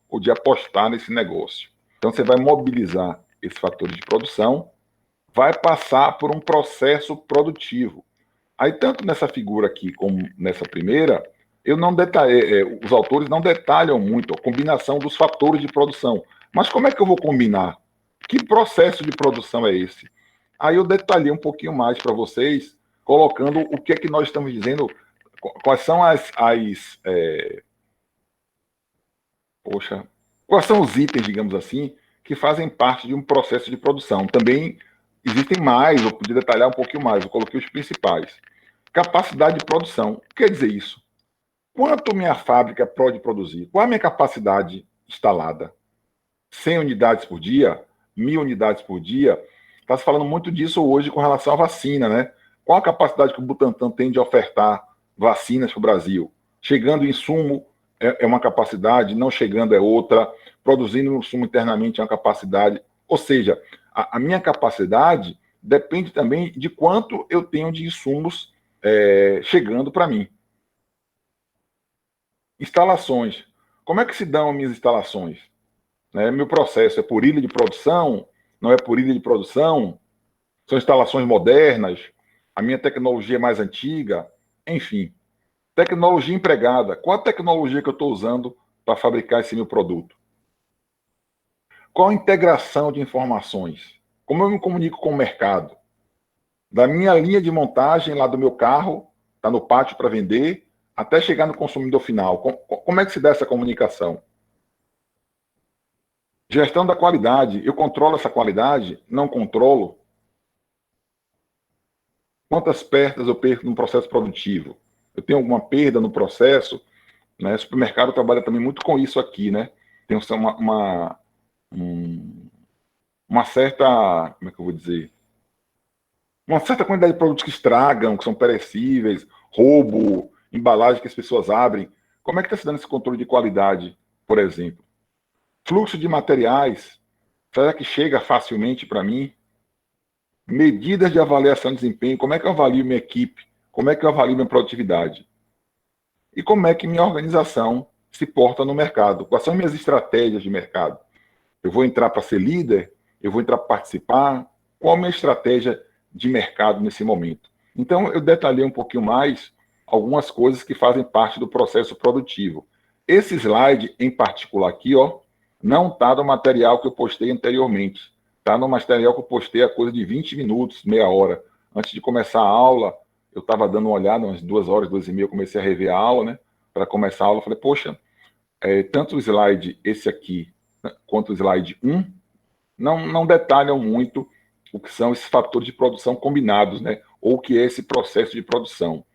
ou de apostar nesse negócio. Então, você vai mobilizar esses fatores de produção, vai passar por um processo produtivo. Aí, tanto nessa figura aqui como nessa primeira, eu não detalhei, os autores não detalham muito a combinação dos fatores de produção. Mas como é que eu vou combinar? Que processo de produção é esse? Aí eu detalhei um pouquinho mais para vocês, colocando o que é que nós estamos dizendo, quais são quais são os itens, digamos assim, que fazem parte de um processo de produção. Também existem mais, eu podia detalhar um pouquinho mais, eu coloquei os principais. Capacidade de produção. O que quer dizer isso? Quanto minha fábrica pode produzir? Qual é a minha capacidade instalada? 100 unidades por dia? 1.000 unidades por dia? Está se falando muito disso hoje com relação à vacina, né? Qual a capacidade que o Butantan tem de ofertar vacinas para o Brasil? Chegando insumo é uma capacidade, não chegando é outra, produzindo insumo internamente é uma capacidade. Ou seja, a minha capacidade depende também de quanto eu tenho de insumos chegando para mim. Instalações. Como é que se dão as minhas instalações? Meu processo é por ilha de produção? Não é por ilha de produção? São instalações modernas? A minha tecnologia é mais antiga? Enfim. Tecnologia empregada. Qual a tecnologia que eu estou usando para fabricar esse meu produto? Qual a integração de informações? Como eu me comunico com o mercado? Da minha linha de montagem lá do meu carro, está no pátio para vender, até chegar no consumidor final. Como é que se dá essa comunicação? Gestão da qualidade. Eu controlo essa qualidade? Não controlo? Quantas perdas eu perco no processo produtivo? Eu tenho alguma perda no processo? Né? O supermercado trabalha também muito com isso aqui, né? Tem uma certa, como é que eu vou dizer? Uma certa quantidade de produtos que estragam, que são perecíveis, roubo, embalagem que as pessoas abrem. Como é que está se dando esse controle de qualidade, por exemplo? Fluxo de materiais, será que chega facilmente para mim? Medidas de avaliação de desempenho, como é que eu avalio minha equipe? Como é que eu avalio minha produtividade? E como é que minha organização se porta no mercado? Quais são minhas estratégias de mercado? Eu vou entrar para ser líder? Eu vou entrar para participar? Qual a minha estratégia de mercado nesse momento? Então, eu detalhei um pouquinho mais algumas coisas que fazem parte do processo produtivo. Esse slide, em particular aqui, não está no material que eu postei anteriormente. Está no material que eu postei a coisa de 20 minutos, meia hora. Antes de começar a aula, eu estava dando uma olhada, umas 2 horas, 2h30, eu comecei a rever a aula, né? Para começar a aula, eu falei, poxa, tanto o slide esse aqui, né, quanto o slide 1, não detalham muito o que são esses fatores de produção combinados, né? Ou o que é esse processo de produção.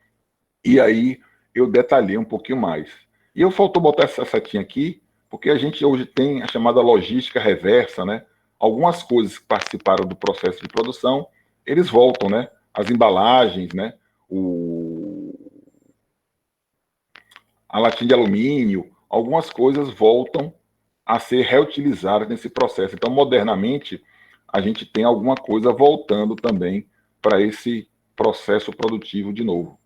E aí eu detalhei um pouquinho mais. E eu faltou botar essa setinha aqui, porque a gente hoje tem a chamada logística reversa, né? Algumas coisas que participaram do processo de produção, eles voltam, né? As embalagens, né? A latinha de alumínio, algumas coisas voltam a ser reutilizadas nesse processo. Então, modernamente, a gente tem alguma coisa voltando também para esse processo produtivo de novo.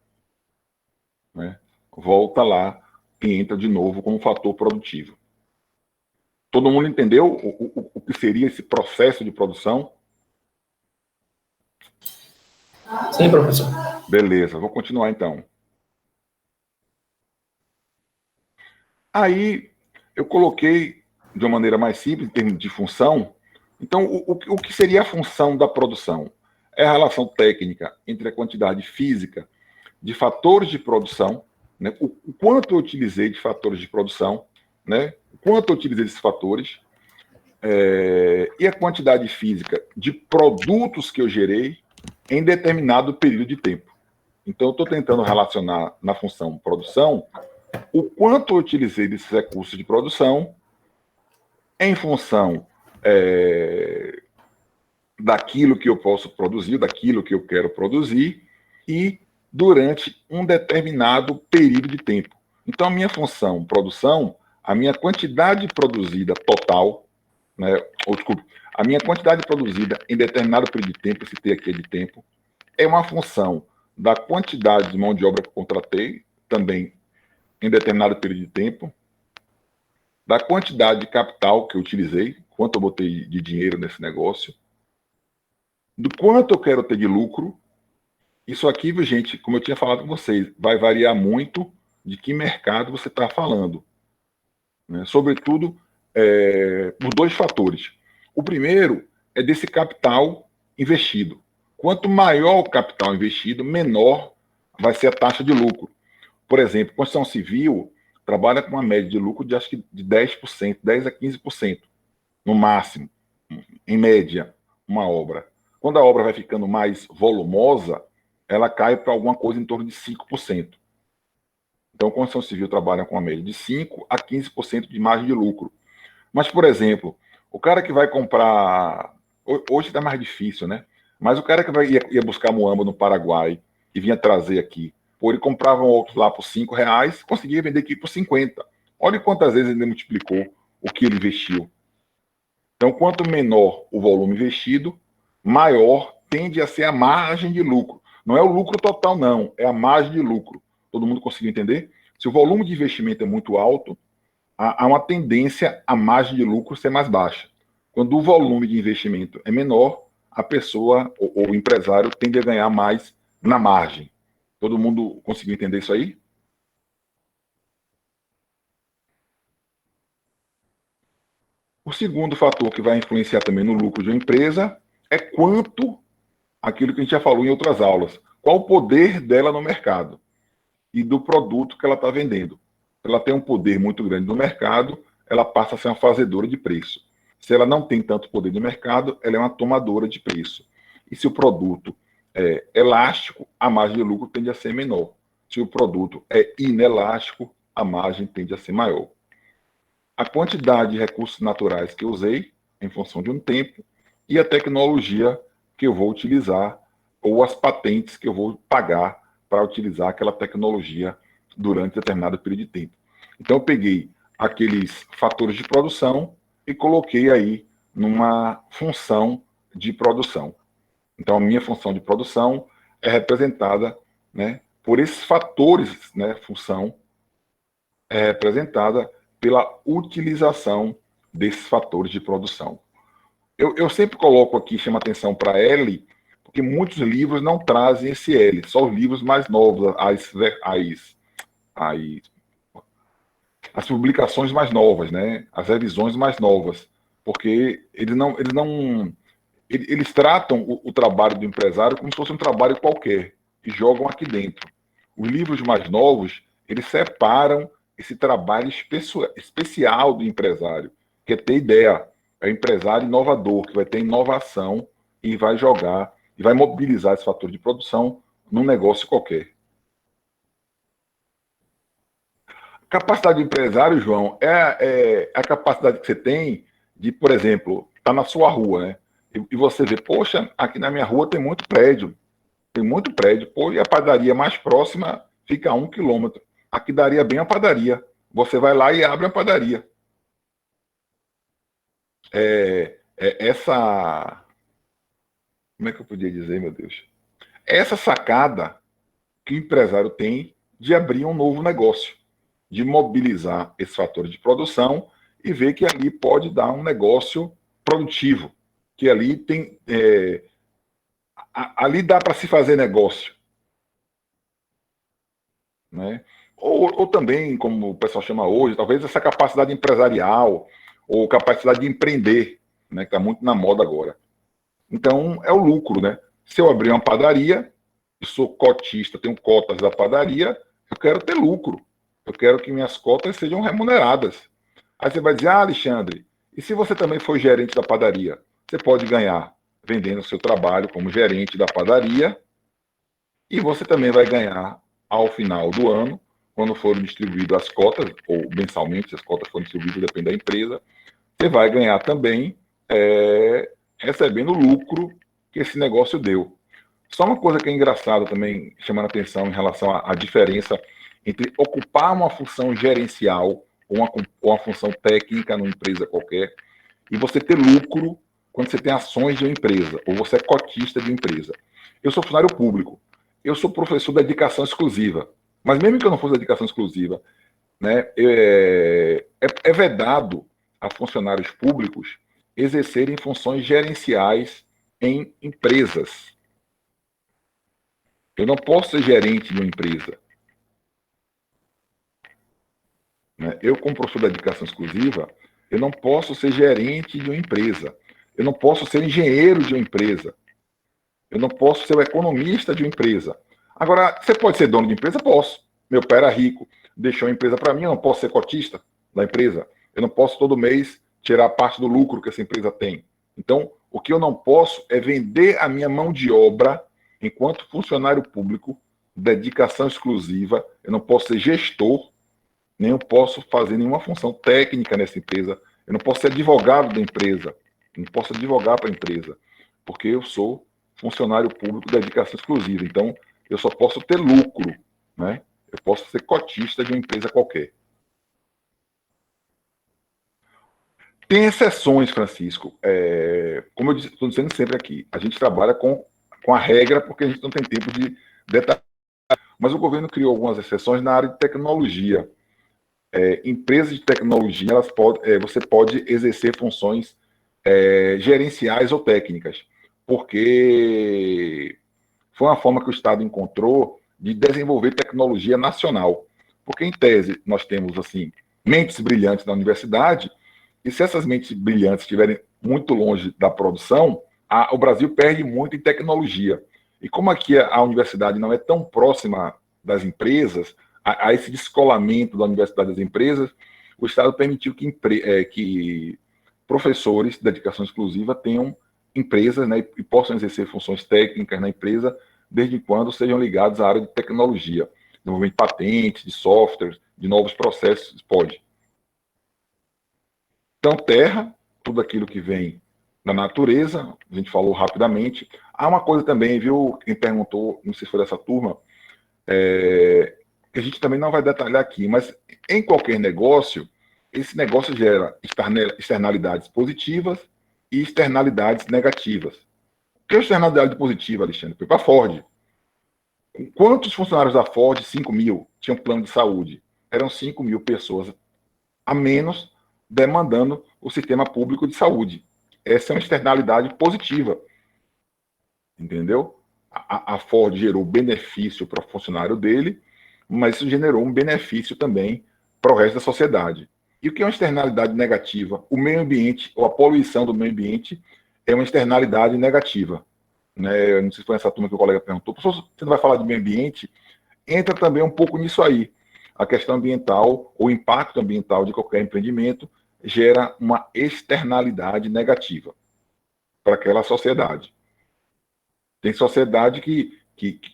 Né? Volta lá e entra de novo como fator produtivo. Todo mundo entendeu o que seria esse processo de produção? Sim, professor. Beleza, vou continuar então. Aí eu coloquei de uma maneira mais simples, em termos de função. Então, o que seria a função da produção? É a relação técnica entre a quantidade física de fatores de produção, né? O quanto eu utilizei de fatores de produção, né? O quanto eu utilizei desses fatores, e a quantidade física de produtos que eu gerei em determinado período de tempo. Então, eu estou tentando relacionar na função produção o quanto eu utilizei desses recursos de produção em função daquilo que eu posso produzir, daquilo que eu quero produzir, e durante um determinado período de tempo. Então, a minha função produção, a minha quantidade produzida total, né, desculpe, a minha quantidade produzida em determinado período de tempo, esse T aqui é de tempo, é uma função da quantidade de mão de obra que eu contratei, também em determinado período de tempo, da quantidade de capital que eu utilizei, quanto eu botei de dinheiro nesse negócio, do quanto eu quero ter de lucro. Isso aqui, gente, como eu tinha falado com vocês, vai variar muito de que mercado você está falando, né? Sobretudo por dois fatores. O primeiro é desse capital investido. Quanto maior o capital investido, menor vai ser a taxa de lucro. Por exemplo, construção civil trabalha com uma média de lucro de acho que de 10%, 10 a 15%, no máximo, em média, uma obra. Quando a obra vai ficando mais volumosa, ela cai para alguma coisa em torno de 5%. Então, a construção civil trabalha com uma média de 5 a 15% de margem de lucro. Mas, por exemplo, o cara que vai comprar... Hoje está mais difícil, né? Mas o cara que ia buscar muamba no Paraguai e vinha trazer aqui, pô, ele comprava um outro lá por R$5, conseguia vender aqui por 50. Olha quantas vezes ele multiplicou o que ele investiu. Então, quanto menor o volume investido, maior tende a ser a margem de lucro. Não é o lucro total, não. É a margem de lucro. Todo mundo conseguiu entender? Se o volume de investimento é muito alto, há uma tendência a margem de lucro ser mais baixa. Quando o volume de investimento é menor, a pessoa, ou o empresário, tende a ganhar mais na margem. Todo mundo conseguiu entender isso aí? O segundo fator que vai influenciar também no lucro de uma empresa é quanto, aquilo que a gente já falou em outras aulas, qual o poder dela no mercado e do produto que ela está vendendo. Se ela tem um poder muito grande no mercado, ela passa a ser uma fazedora de preço. Se ela não tem tanto poder no mercado, ela é uma tomadora de preço. E se o produto é elástico, a margem de lucro tende a ser menor. Se o produto é inelástico, a margem tende a ser maior. A quantidade de recursos naturais que eu usei, em função de um tempo, e a tecnologia que eu vou utilizar, ou as patentes que eu vou pagar para utilizar aquela tecnologia durante determinado período de tempo. Então, eu peguei aqueles fatores de produção e coloquei aí numa função de produção. Então, a minha função de produção é representada, né, por esses fatores, né, função é representada pela utilização desses fatores de produção. Eu sempre coloco aqui, chamo atenção para L, porque muitos livros não trazem esse L, só os livros mais novos, as publicações mais novas, né? As revisões mais novas, porque eles tratam o trabalho do empresário como se fosse um trabalho qualquer e jogam aqui dentro. Os livros mais novos, eles separam esse trabalho especial do empresário, que é ter ideia. É o empresário inovador, que vai ter inovação e vai jogar, e vai mobilizar esse fator de produção num negócio qualquer. Capacidade do empresário, João, é a capacidade que você tem de, por exemplo, estar na sua rua, né? E você vê, poxa, aqui na minha rua tem muito prédio, pô, e a padaria mais próxima fica a 1 quilômetro. Aqui daria bem a padaria. Você vai lá e abre a padaria. Essa. Como é que eu podia dizer, meu Deus? Essa sacada que o empresário tem de abrir um novo negócio, de mobilizar esse fator de produção e ver que ali pode dar um negócio produtivo, que ali tem. Ali dá para se fazer negócio. Né? Ou também, como o pessoal chama hoje, talvez essa capacidade empresarial ou capacidade de empreender, né, que está muito na moda agora. Então, é o lucro, né? Se eu abrir uma padaria, eu sou cotista, tenho cotas da padaria, eu quero ter lucro. Eu quero que minhas cotas sejam remuneradas. Aí você vai dizer, Alexandre, e se você também for gerente da padaria? Você pode ganhar vendendo o seu trabalho como gerente da padaria e você também vai ganhar ao final do ano, quando forem distribuídas as cotas, ou mensalmente, se as cotas forem distribuídas, depende da empresa, você vai ganhar também recebendo o lucro que esse negócio deu. Só uma coisa que é engraçada também, chamando a atenção em relação à diferença entre ocupar uma função gerencial ou uma função técnica numa empresa qualquer e você ter lucro quando você tem ações de uma empresa ou você é cotista de uma empresa. Eu sou funcionário público, eu sou professor da dedicação exclusiva, mas mesmo que eu não fosse dedicação exclusiva, né, é vedado a funcionários públicos exercerem funções gerenciais em empresas. Eu não posso ser gerente de uma empresa. Né? Eu, como professor da dedicação exclusiva, eu não posso ser gerente de uma empresa. Eu não posso ser engenheiro de uma empresa. Eu não posso ser o economista de uma empresa. Agora, você pode ser dono de empresa? Posso. Meu pai era rico, deixou a empresa para mim, eu não posso ser cotista da empresa. Eu não posso todo mês tirar parte do lucro que essa empresa tem. Então, o que eu não posso é vender a minha mão de obra enquanto funcionário público, dedicação exclusiva. Eu não posso ser gestor, nem eu posso fazer nenhuma função técnica nessa empresa. Eu não posso ser advogado da empresa. Eu não posso advogar para a empresa, porque eu sou funcionário público de dedicação exclusiva. Então, eu só posso ter lucro, né? Eu posso ser cotista de uma empresa qualquer. Tem exceções, Francisco. Como eu estou dizendo sempre aqui, a gente trabalha com a regra porque a gente não tem tempo de detalhar. Mas o governo criou algumas exceções na área de tecnologia. Empresas de tecnologia, você pode exercer funções gerenciais ou técnicas, porque foi uma forma que o Estado encontrou de desenvolver tecnologia nacional. Porque, em tese, nós temos assim mentes brilhantes na universidade, e se essas mentes brilhantes estiverem muito longe da produção, o Brasil perde muito em tecnologia. E como aqui a universidade não é tão próxima das empresas, a esse descolamento da universidade das empresas, o Estado permitiu que professores de dedicação exclusiva tenham empresas, né, e possam exercer funções técnicas na empresa, desde quando sejam ligados à área de tecnologia, desenvolvimento de patentes, de softwares, de novos processos, pode. Então, terra, tudo aquilo que vem da natureza, a gente falou rapidamente. Há uma coisa também, viu, quem perguntou, não sei se foi dessa turma, que a gente também não vai detalhar aqui, mas em qualquer negócio, esse negócio gera externalidades positivas e externalidades negativas. O que é externalidade positiva, Alexandre? Foi para a Ford. Quantos funcionários da Ford, 5 mil, tinham plano de saúde? Eram 5 mil pessoas a menos demandando o sistema público de saúde. Essa é uma externalidade positiva. Entendeu? A Ford gerou benefício para o funcionário dele, mas isso generou um benefício também para o resto da sociedade. E o que é uma externalidade negativa? O meio ambiente, ou a poluição do meio ambiente, é uma externalidade negativa. Né? Eu não sei se foi essa turma que o colega perguntou. Professor, você não vai falar de meio ambiente? Entra também um pouco nisso aí. A questão ambiental, o impacto ambiental de qualquer empreendimento gera uma externalidade negativa para aquela sociedade. Tem sociedade que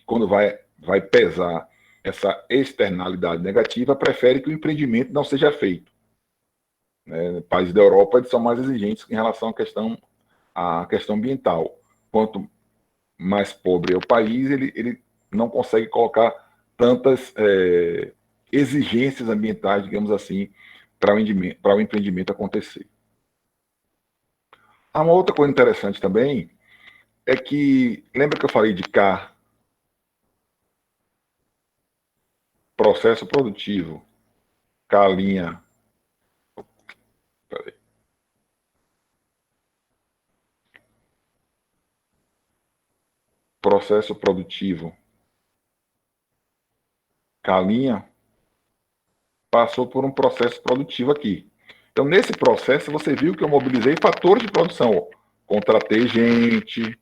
quando vai pesar essa externalidade negativa, prefere que o empreendimento não seja feito. Países da Europa eles são mais exigentes em relação à questão ambiental. Quanto mais pobre é o país, ele não consegue colocar tantas exigências ambientais, digamos assim, para o empreendimento acontecer. Há uma outra coisa interessante também, é que, lembra que eu falei de processo produtivo, linha. Peraí. Processo produtivo, linha, passou por um processo produtivo aqui. Então, nesse processo, você viu que eu mobilizei fatores de produção. Contratei gente,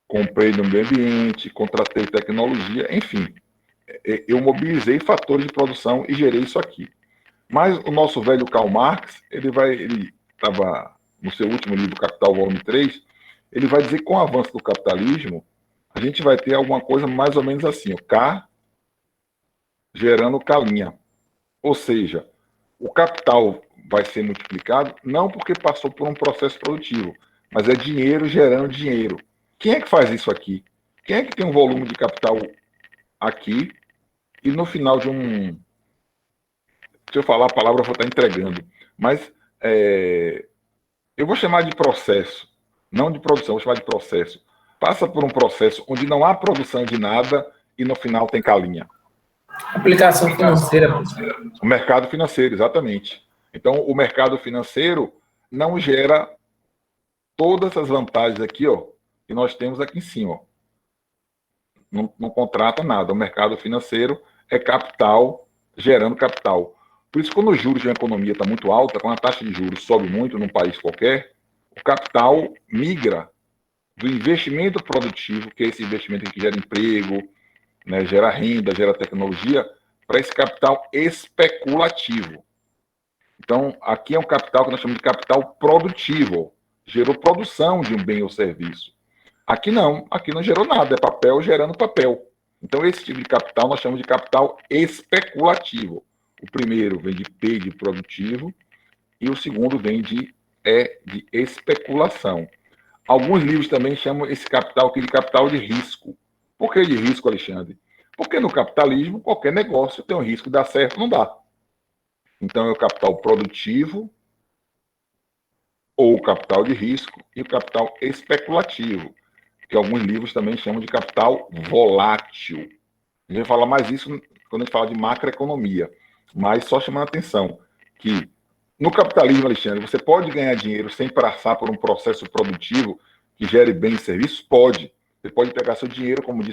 comprei no meio ambiente, contratei tecnologia, enfim. Eu mobilizei fatores de produção e gerei isso aqui. Mas o nosso velho Karl Marx, ele estava no seu último livro, Capital, volume 3, ele vai dizer que com o avanço do capitalismo, a gente vai ter alguma coisa mais ou menos assim, o K gerando linha. Ou seja, o capital vai ser multiplicado não porque passou por um processo produtivo, mas é dinheiro gerando dinheiro. Quem é que faz isso aqui? Quem é que tem um volume de capital aqui e no final de um... Se eu falar a palavra, eu vou estar entregando. Mas eu vou chamar de processo, não de produção, vou chamar de processo. Passa por um processo onde não há produção de nada e no final tem calinha. Aplicação financeira, professor. O mercado financeiro, exatamente. Então, o mercado financeiro não gera todas as vantagens aqui, ó, que nós temos aqui em cima. Ó. Não contrata nada. O mercado financeiro é capital gerando capital. Por isso, quando os juros de uma economia está muito alta, quando a taxa de juros sobe muito num país qualquer, o capital migra do investimento produtivo, que é esse investimento que gera emprego, né, gera renda, gera tecnologia, para esse capital especulativo. Então, aqui é um capital que nós chamamos de capital produtivo. Gerou produção de um bem ou serviço. Aqui não gerou nada, é papel gerando papel. Então, esse tipo de capital nós chamamos de capital especulativo. O primeiro vem de P de produtivo e o segundo vem de E de especulação. Alguns livros também chamam esse capital aqui de capital de risco. Por que de risco, Alexandre? Porque no capitalismo, qualquer negócio tem o risco de dar certo ou não dá. Então, é o capital produtivo, ou o capital de risco, e o capital especulativo, que alguns livros também chamam de capital volátil. A gente vai falar mais isso quando a gente fala de macroeconomia, mas só chamando a atenção que no capitalismo, Alexandre, você pode ganhar dinheiro sem passar por um processo produtivo que gere bens e serviços? Pode. Você pode pegar seu dinheiro, como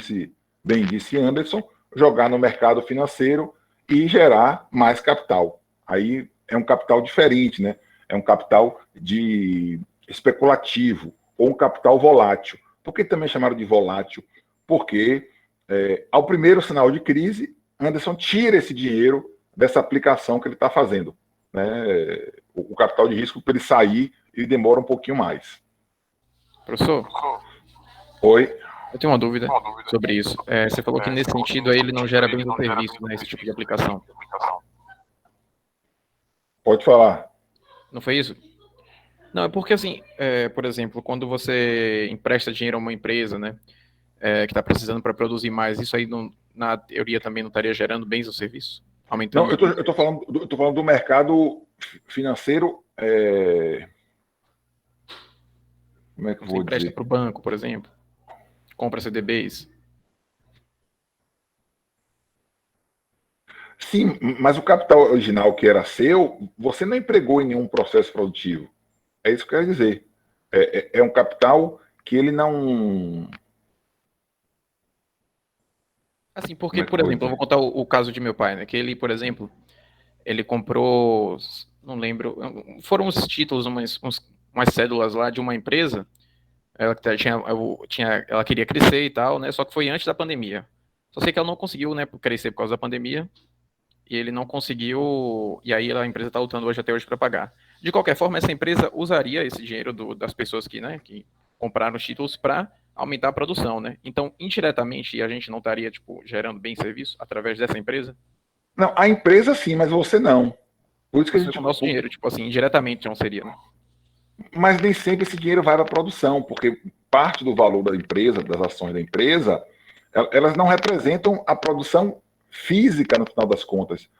bem disse Anderson, jogar no mercado financeiro e gerar mais capital. Aí é um capital diferente, né? É um capital de especulativo ou um capital volátil. Por que também chamaram de volátil? Porque ao primeiro sinal de crise, Anderson tira esse dinheiro dessa aplicação que ele está fazendo. Né? O capital de risco, para ele sair, ele demora um pouquinho mais. Professor? Oi? Eu tenho uma dúvida sobre isso. Você falou que nesse sentido aí ele não gera bens ou serviços, né, esse tipo de aplicação. Pode falar. Não foi isso? Não, é porque assim, por exemplo, quando você empresta dinheiro a uma empresa, né, que está precisando para produzir mais, isso aí não, na teoria também não estaria gerando bens ou serviços? Aumentando? Não, eu tô falando do mercado financeiro. Como é que eu vou empresta dizer? para o banco, por exemplo, compra CDBs. Sim, mas o capital original que era seu, você não empregou em nenhum processo produtivo. É isso que eu quero dizer. É um capital que ele não... Assim, porque, por exemplo, eu vou contar o caso de meu pai, né? Que ele, por exemplo, ele comprou, não lembro, foram uns títulos, umas cédulas lá de uma empresa. Ela ela queria crescer e tal, né? Só que foi antes da pandemia. Só sei que ela não conseguiu, né, crescer por causa da pandemia. E ele não conseguiu. E aí a empresa está lutando até hoje para pagar. De qualquer forma, essa empresa usaria esse dinheiro das pessoas que compraram os títulos para aumentar a produção, né? Então, indiretamente, a gente não estaria gerando bem serviço através dessa empresa? Não, a empresa sim, mas você não. Por isso que a gente... Com o nosso dinheiro, indiretamente não seria, né? Mas nem sempre esse dinheiro vai para a produção, porque parte do valor da empresa, das ações da empresa, elas não representam a produção física no final das contas.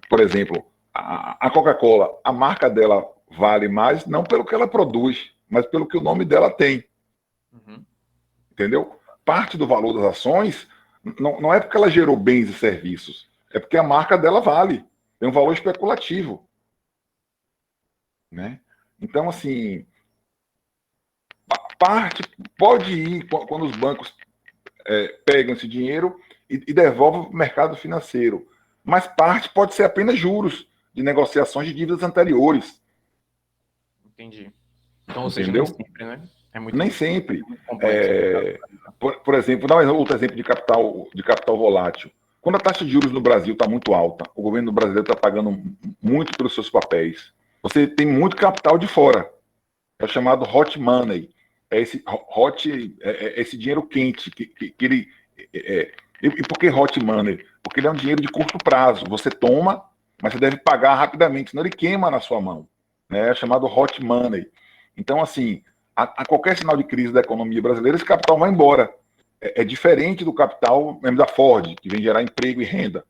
Por exemplo, a Coca-Cola, a marca dela vale mais não pelo que ela produz, mas pelo que o nome dela tem. Uhum. Entendeu? Parte do valor das ações não é porque ela gerou bens e serviços, é porque a marca dela vale, tem um valor especulativo. Né? Então, assim, parte pode ir quando os bancos pegam esse dinheiro e devolvem para o mercado financeiro, mas parte pode ser apenas juros de negociações de dívidas anteriores. Entendi. Então, ou seja, entendeu? Nem sempre, né? Nem sempre. Por exemplo, vou dar outro exemplo de capital volátil. Quando a taxa de juros no Brasil está muito alta, o governo brasileiro está pagando muito pelos seus papéis. Você tem muito capital de fora. É o chamado hot money. É esse dinheiro quente que ele... E por que hot money? Porque ele é um dinheiro de curto prazo. Você toma, mas você deve pagar rapidamente, senão ele queima na sua mão. Né? É chamado hot money. Então, assim, a qualquer sinal de crise da economia brasileira, esse capital vai embora. É diferente do capital mesmo da Ford, que vem gerar emprego e renda.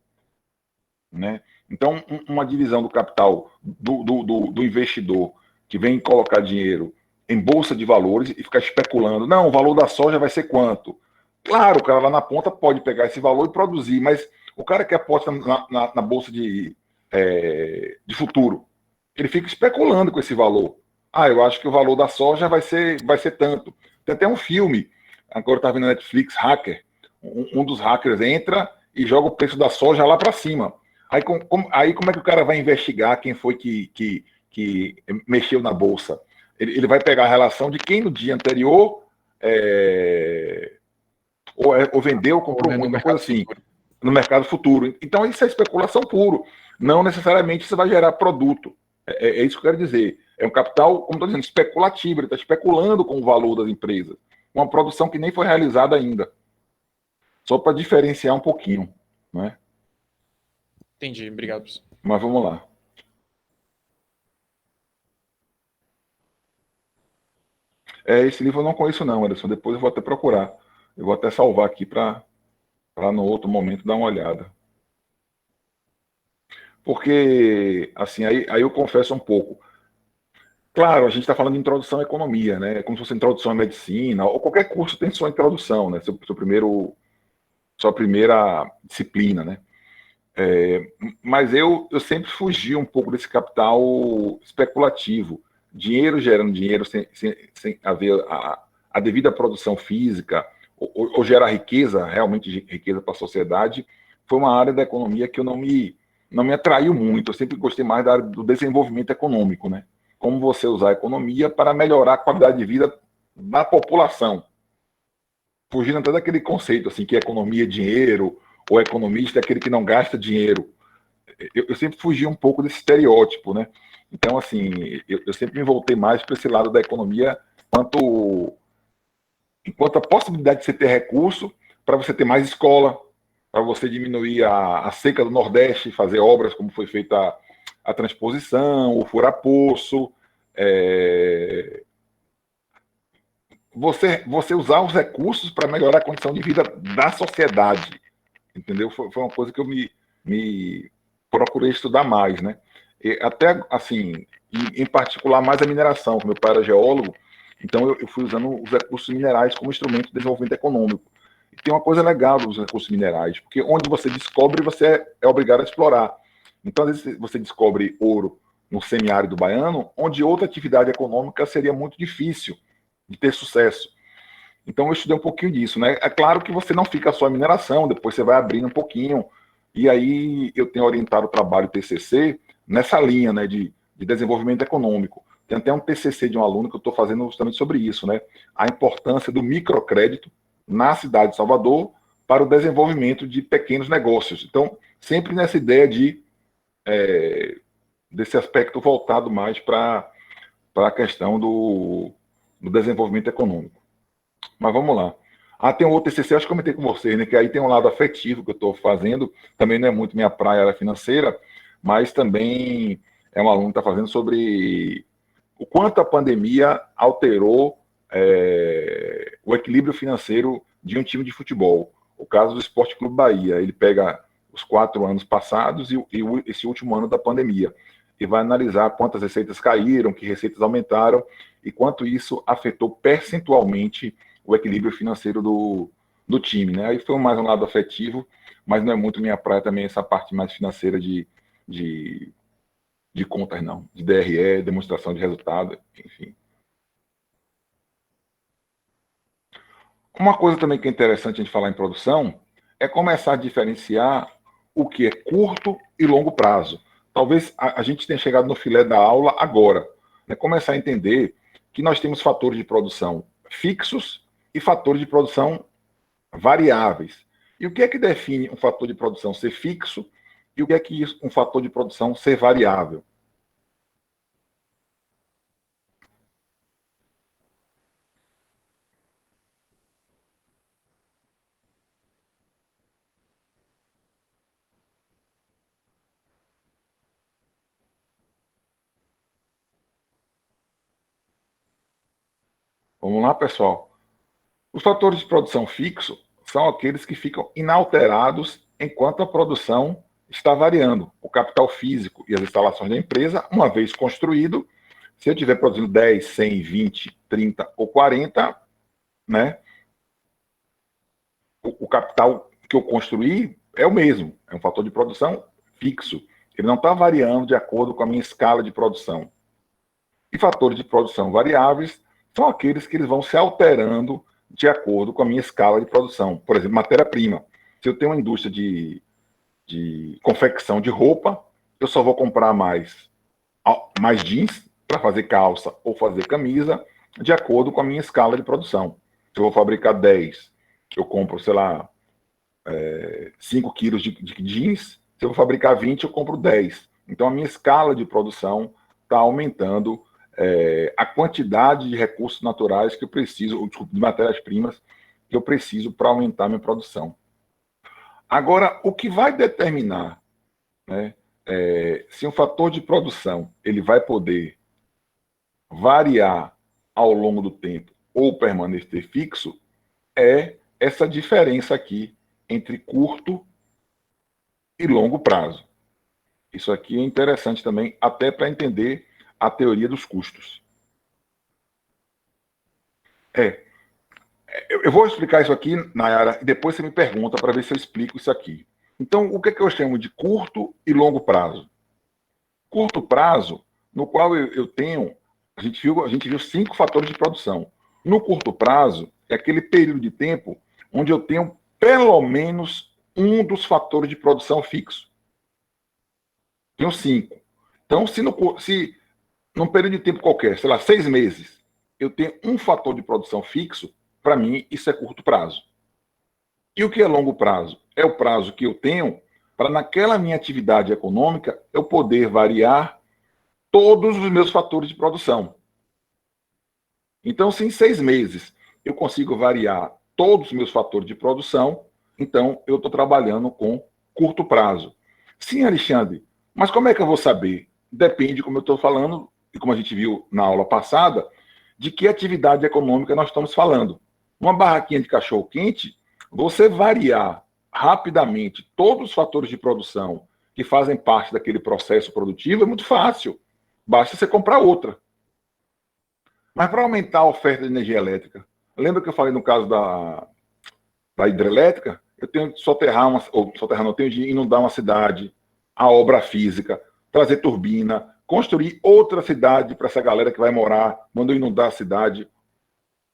Né? Então, uma divisão do capital do investidor que vem colocar dinheiro em bolsa de valores e ficar especulando, não, o valor da soja vai ser quanto? Claro, o cara lá na ponta pode pegar esse valor e produzir, mas o cara que aposta na bolsa de futuro, ele fica especulando com esse valor. Ah, eu acho que o valor da soja vai ser tanto. Tem até um filme, agora está vendo na Netflix, Hacker. Um dos hackers entra e joga o preço da soja lá para cima. Aí como é que o cara vai investigar quem foi que mexeu na bolsa? Ele vai pegar a relação de quem no dia anterior ou vendeu ou comprou muito, uma coisa assim, no mercado futuro. Então isso é especulação puro. Não necessariamente isso vai gerar produto. É isso que eu quero dizer. É um capital, como estou dizendo, especulativo. Ele está especulando com o valor das empresas. Uma produção que nem foi realizada ainda. Só para diferenciar um pouquinho. Né? Entendi, obrigado. Mas vamos lá. Esse livro eu não conheço não, Anderson. Depois eu vou até procurar. Eu vou até salvar aqui para no outro momento dar uma olhada. Porque, assim, aí eu confesso um pouco. Claro, a gente está falando de introdução à economia, né? Como se fosse introdução à medicina, ou qualquer curso tem sua introdução, né? Sua primeira disciplina, né? Mas eu sempre fugi um pouco desse capital especulativo. Dinheiro gerando dinheiro sem haver a devida produção física, ou gerar riqueza, realmente riqueza para a sociedade, foi uma área da economia que eu não me atraiu muito. Eu sempre gostei mais da área do desenvolvimento econômico, né? Como você usar a economia para melhorar a qualidade de vida da população. Fugindo até daquele conceito, assim, que economia é dinheiro, ou economista é aquele que não gasta dinheiro. Eu sempre fugi um pouco desse estereótipo, né? Então, assim, eu sempre me voltei mais para esse lado da economia enquanto a possibilidade de você ter recurso para você ter mais escola, para você diminuir a seca do Nordeste, fazer obras como foi feita a transposição, o furar-poço, você usar os recursos para melhorar a condição de vida da sociedade, entendeu? Foi uma coisa que eu me procurei estudar mais, né? E até, assim, em particular, mais a mineração, que meu pai era geólogo, então eu fui usando os recursos minerais como instrumento de desenvolvimento econômico. E tem uma coisa legal dos recursos minerais, porque onde você descobre, você é obrigado a explorar. Então, às vezes, você descobre ouro no semiárido baiano, onde outra atividade econômica seria muito difícil de ter sucesso. Então, eu estudei um pouquinho disso, né? É claro que você não fica só em mineração, depois você vai abrindo um pouquinho, e aí eu tenho orientado o trabalho TCC nessa linha, né, de desenvolvimento econômico. Tem até um TCC de um aluno que eu estou fazendo justamente sobre isso, né? A importância do microcrédito na cidade de Salvador para o desenvolvimento de pequenos negócios. Então, sempre nessa ideia desse aspecto voltado mais para a questão do desenvolvimento econômico. Mas vamos lá. Tem um outro TCC, acho que comentei com vocês, né? Que aí tem um lado afetivo que eu estou fazendo, também não é muito minha praia área financeira, mas também é um aluno que está fazendo sobre o quanto a pandemia alterou o equilíbrio financeiro de um time de futebol. O caso do Esporte Clube Bahia, ele pega os 4 anos passados e esse último ano da pandemia, e vai analisar quantas receitas caíram, que receitas aumentaram, e quanto isso afetou percentualmente o equilíbrio financeiro do time, né? Aí foi mais um lado afetivo, mas não é muito minha praia também essa parte mais financeira de contas, não. De DRE, demonstração de resultado, enfim. Uma coisa também que é interessante a gente falar em produção é começar a diferenciar o que é curto e longo prazo. Talvez a gente tenha chegado no filé da aula agora, né? Começar a entender que nós temos fatores de produção fixos e fatores de produção variáveis. E o que é que define um fator de produção ser fixo e o que é que um fator de produção ser variável? Vamos lá, pessoal? Os fatores de produção fixo são aqueles que ficam inalterados enquanto a produção está variando. O capital físico e as instalações da empresa, uma vez construído, se eu estiver produzindo 10, 100, 20, 30 ou 40, né, o capital que eu construí é o mesmo, é um fator de produção fixo. Ele não está variando de acordo com a minha escala de produção. E fatores de produção variáveis são aqueles que eles vão se alterando de acordo com a minha escala de produção. Por exemplo, matéria-prima. Se eu tenho uma indústria de confecção de roupa, eu só vou comprar mais jeans para fazer calça ou fazer camisa de acordo com a minha escala de produção. Se eu vou fabricar 10, eu compro, sei lá, 5 quilos de jeans. Se eu vou fabricar 20, eu compro 10. Então, a minha escala de produção está aumentando a quantidade de recursos naturais que eu preciso, de matérias-primas que eu preciso para aumentar a minha produção. Agora, o que vai determinar, né, se um fator de produção ele vai poder variar ao longo do tempo ou permanecer fixo é essa diferença aqui entre curto e longo prazo. Isso aqui é interessante também, até para entender a teoria dos custos. Eu vou explicar isso aqui, Nayara, e depois você me pergunta para ver se eu explico isso aqui. Então, o que é que eu chamo de curto e longo prazo? Curto prazo, no qual eu tenho, a gente viu 5 fatores de produção. No curto prazo, é aquele período de tempo onde eu tenho pelo menos um dos fatores de produção fixo. Tenho 5. Então, se num período de tempo qualquer, sei lá, 6 meses, eu tenho um fator de produção fixo, para mim, isso é curto prazo. E o que é longo prazo? É o prazo que eu tenho para, naquela minha atividade econômica, eu poder variar todos os meus fatores de produção. Então, se em 6 meses eu consigo variar todos os meus fatores de produção, então eu estou trabalhando com curto prazo. Sim, Alexandre, mas como é que eu vou saber? Depende, como eu estou falando, e como a gente viu na aula passada, de que atividade econômica nós estamos falando. Uma barraquinha de cachorro-quente, você variar rapidamente todos os fatores de produção que fazem parte daquele processo produtivo é muito fácil. Basta você comprar outra. Mas para aumentar a oferta de energia elétrica, lembra que eu falei no caso da hidrelétrica? Eu tenho que eu tenho de inundar uma cidade, a obra física, trazer turbina, construir outra cidade para essa galera que vai morar, quando inundar a cidade.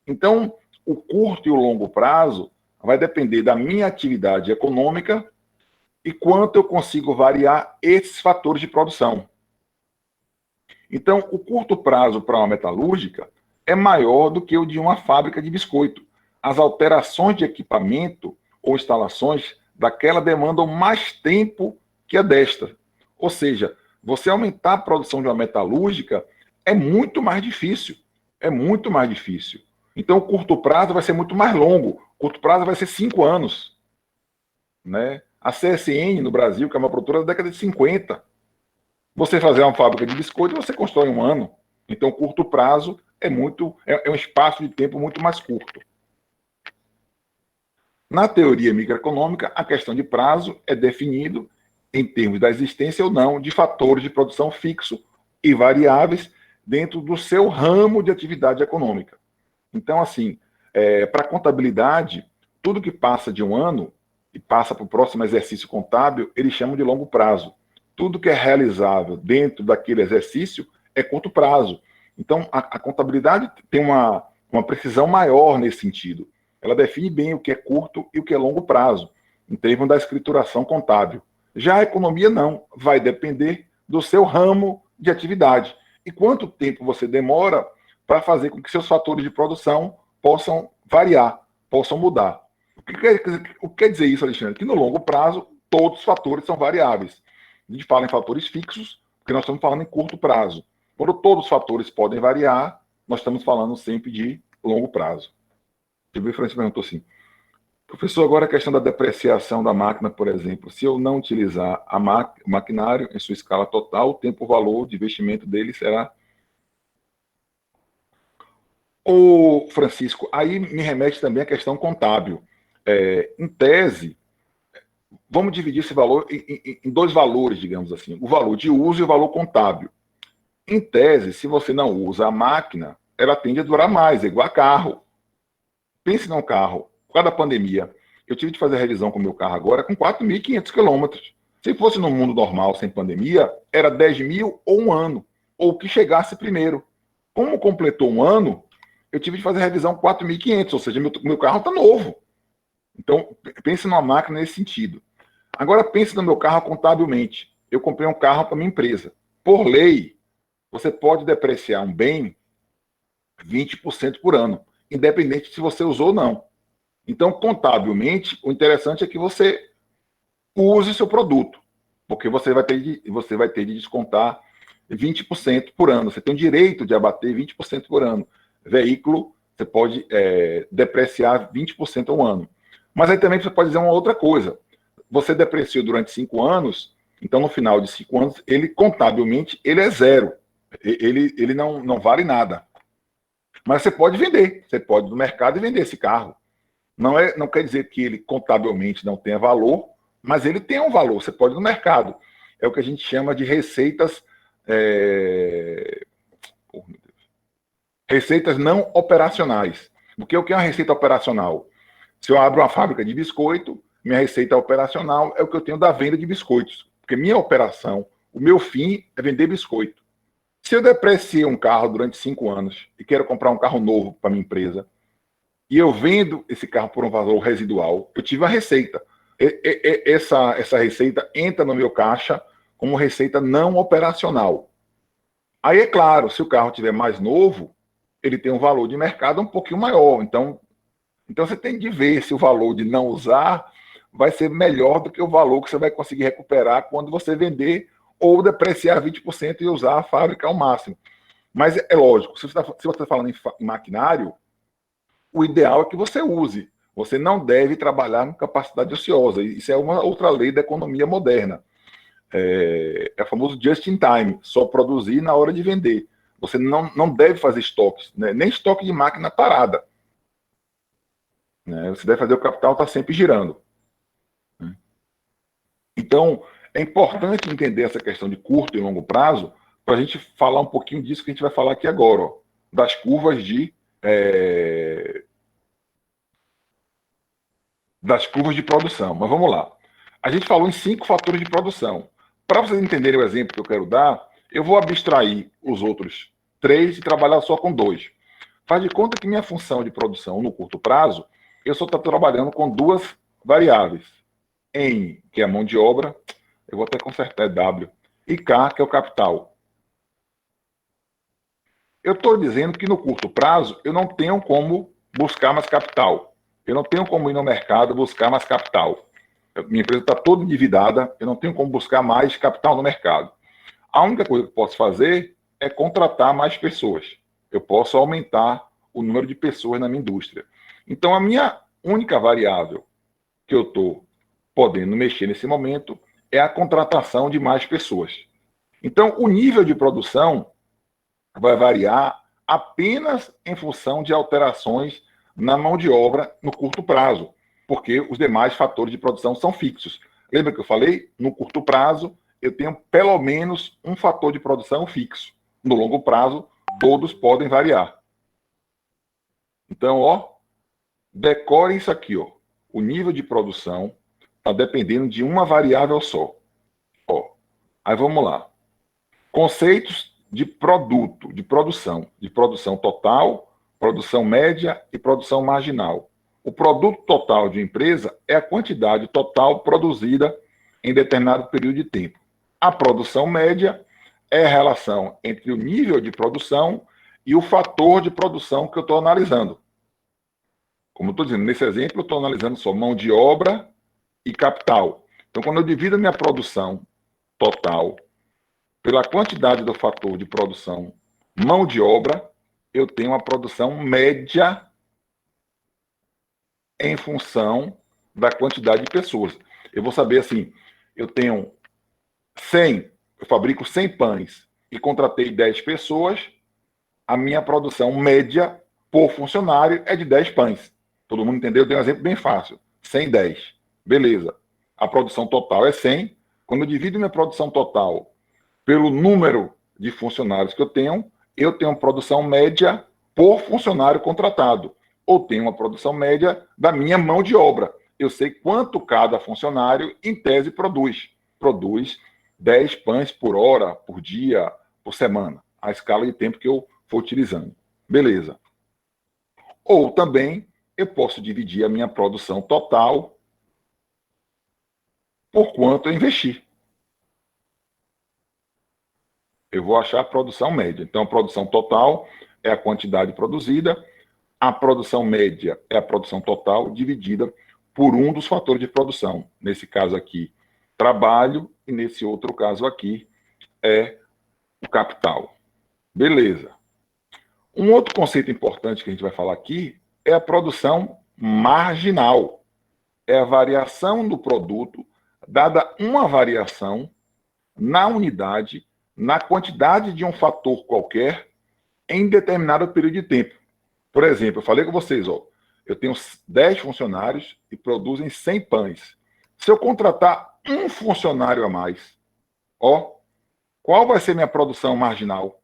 Então, o curto e o longo prazo vai depender da minha atividade econômica e quanto eu consigo variar esses fatores de produção. Então, o curto prazo para uma metalúrgica é maior do que o de uma fábrica de biscoito. As alterações de equipamento ou instalações daquela demandam mais tempo que a desta. Ou seja, você aumentar a produção de uma metalúrgica é muito mais difícil. É muito mais difícil. Então, o curto prazo vai ser muito mais longo. O curto prazo vai ser 5 anos. Né? A CSN, no Brasil, que é uma produtora da década de 50, você fazer uma fábrica de biscoito, você constrói em 1 ano. Então, curto prazo é um espaço de tempo muito mais curto. Na teoria microeconômica, a questão de prazo é definido em termos da existência ou não de fatores de produção fixo e variáveis dentro do seu ramo de atividade econômica. Então, assim, para a contabilidade, tudo que passa de 1 ano e passa para o próximo exercício contábil, eles chamam de longo prazo. Tudo que é realizável dentro daquele exercício é curto prazo. Então, a contabilidade tem uma precisão maior nesse sentido. Ela define bem o que é curto e o que é longo prazo, em termos da escrituração contábil. Já a economia não, vai depender do seu ramo de atividade. E quanto tempo você demora para fazer com que seus fatores de produção possam variar, possam mudar. O que quer dizer isso, Alexandre? Que no longo prazo, todos os fatores são variáveis. A gente fala em fatores fixos, porque nós estamos falando em curto prazo. Quando todos os fatores podem variar, nós estamos falando sempre de longo prazo. O Francisco perguntou assim, professor, agora a questão da depreciação da máquina, por exemplo, se eu não utilizar o maquinário em sua escala total, o tempo-valor de investimento dele será... Ô, Francisco, aí me remete também à questão contábil. Em tese, vamos dividir esse valor em 2 valores, digamos assim, o valor de uso e o valor contábil. Em tese, se você não usa a máquina, ela tende a durar mais, é igual a carro. Pense num carro, por causa da pandemia, eu tive de fazer a revisão com o meu carro agora com 4.500 quilômetros. Se fosse no mundo normal, sem pandemia, era 10 mil ou um ano, ou que chegasse primeiro. Como completou um ano, eu tive de fazer a revisão 4.500, ou seja, meu carro está novo. Então, pense numa máquina nesse sentido. Agora, pense no meu carro contabilmente. Eu comprei um carro para minha empresa. Por lei, você pode depreciar um bem 20% por ano, independente se você usou ou não. Então, contabilmente, o interessante é que você use seu produto, porque você vai ter de descontar 20% por ano. Você tem o direito de abater 20% por ano. Veículo, você pode depreciar 20% ao ano. Mas aí também você pode dizer uma outra coisa. Você depreciou durante 5 anos, então no final de 5 anos, ele contabilmente ele é zero. Ele não vale nada. Mas você pode vender. Você pode ir no mercado e vender esse carro. Não quer dizer que ele contabilmente não tenha valor, mas ele tem um valor. Você pode ir no mercado. É o que a gente chama de receitas... receitas não operacionais. Porque o que é uma receita operacional? Se eu abro uma fábrica de biscoito, minha receita operacional é o que eu tenho da venda de biscoitos. Porque minha operação, o meu fim é vender biscoito. Se eu depreciei um carro durante 5 anos e quero comprar um carro novo para minha empresa, e eu vendo esse carro por um valor residual, eu tive uma receita. Essa receita entra no meu caixa como receita não operacional. Aí, é claro, se o carro estiver mais novo, ele tem um valor de mercado um pouquinho maior. Então você tem de ver se o valor de não usar vai ser melhor do que o valor que você vai conseguir recuperar quando você vender ou depreciar 20% e usar a fábrica ao máximo. Mas é lógico, se você está falando em maquinário, o ideal é que você use. Você não deve trabalhar com capacidade ociosa. Isso é uma outra lei da economia moderna. É o famoso just in time, só produzir na hora de vender. Você não deve fazer estoques, né? Nem estoque de máquina parada. Né? Você deve fazer o capital estar sempre girando. Né? Então, é importante entender essa questão de curto e longo prazo para a gente falar um pouquinho disso que a gente vai falar aqui agora, ó, das curvas de produção. Mas vamos lá. A gente falou em 5 fatores de produção. Para vocês entenderem o exemplo que eu quero dar, eu vou abstrair os outros 3 e trabalhar só com 2. Faz de conta que minha função de produção no curto prazo, eu só estou trabalhando com 2 variáveis. N, que é a mão de obra, eu vou até consertar, é W, e K, que é o capital. Eu estou dizendo que no curto prazo eu não tenho como buscar mais capital. Eu não tenho como ir no mercado buscar mais capital. Minha empresa está toda endividada, eu não tenho como buscar mais capital no mercado. A única coisa que eu posso fazer é contratar mais pessoas. Eu posso aumentar o número de pessoas na minha indústria. Então, a minha única variável que eu estou podendo mexer nesse momento é a contratação de mais pessoas. Então, o nível de produção vai variar apenas em função de alterações na mão de obra no curto prazo, porque os demais fatores de produção são fixos. Lembra que eu falei? No curto prazo, eu tenho pelo menos um fator de produção fixo. No longo prazo, todos podem variar. Então, ó, decorem isso aqui, ó. O nível de produção está dependendo de uma variável só. Ó, aí vamos lá. Conceitos de produto, de produção total, produção média e produção marginal. O produto total de uma empresa é a quantidade total produzida em determinado período de tempo. A produção média é a relação entre o nível de produção e o fator de produção que eu estou analisando. Como eu estou dizendo, nesse exemplo, eu estou analisando só mão de obra e capital. Então, quando eu divido minha produção total pela quantidade do fator de produção mão de obra, eu tenho uma produção média em função da quantidade de pessoas. Eu vou saber assim, eu tenho 100, eu fabrico 100 pães e contratei 10 pessoas, a minha produção média por funcionário é de 10 pães. Todo mundo entendeu? Eu tenho um exemplo bem fácil. 100, 10. Beleza. A produção total é 100. Quando eu divido minha produção total pelo número de funcionários que eu tenho uma produção média por funcionário contratado. Ou tenho uma produção média da minha mão de obra. eu sei quanto cada funcionário, em tese, produz. Produz 10 pães por hora, por dia, por semana. A escala de tempo que eu for utilizando. Beleza. Ou também eu posso dividir a minha produção total por quanto eu investi. Eu vou achar a produção média. Então, a produção total é a quantidade produzida, a produção média é a produção total dividida por um dos fatores de produção. Nesse caso aqui, trabalho, e nesse outro caso aqui, é o capital. Beleza. Um outro conceito importante que a gente vai falar aqui é a produção marginal. É a variação do produto, dada uma variação na unidade, na quantidade de um fator qualquer, em determinado período de tempo. Por exemplo, eu falei com vocês, eu tenho 10 funcionários e produzem 100 pães. Se eu contratar um funcionário a mais, qual vai ser minha produção marginal?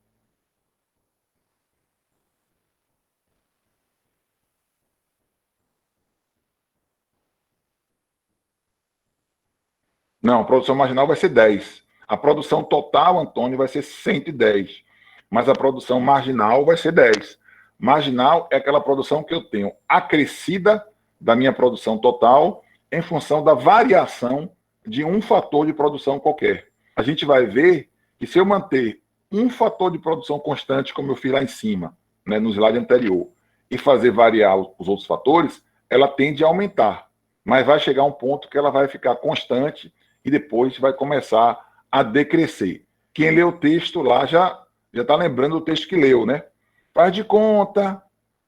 Não, a produção marginal vai ser 10. A produção total, Antônio, vai ser 110. Mas a produção marginal vai ser 10. Marginal é aquela produção que eu tenho acrescida da minha produção total em função da variação de um fator de produção qualquer. A gente vai ver que se eu manter um fator de produção constante, como eu fiz lá em cima, né, no slide anterior, e fazer variar os outros fatores, ela tende a aumentar. Mas vai chegar um ponto que ela vai ficar constante e depois vai começar a decrescer. Quem lê o texto lá já está lembrando do texto que leu, né? Faz de conta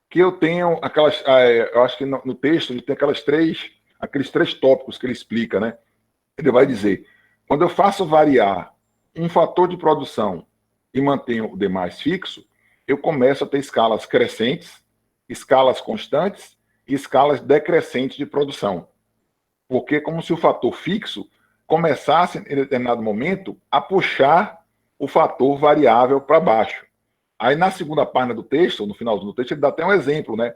que eu tenho aquelas... eu acho que no texto ele tem aqueles três tópicos que ele explica, né? Ele vai dizer, quando eu faço variar um fator de produção e mantenho o demais fixo, eu começo a ter escalas crescentes, escalas constantes e escalas decrescentes de produção. Porque é como se o fator fixo começasse, em determinado momento, a puxar o fator variável para baixo. Aí, na segunda página do texto, no final do texto, ele dá até um exemplo, né?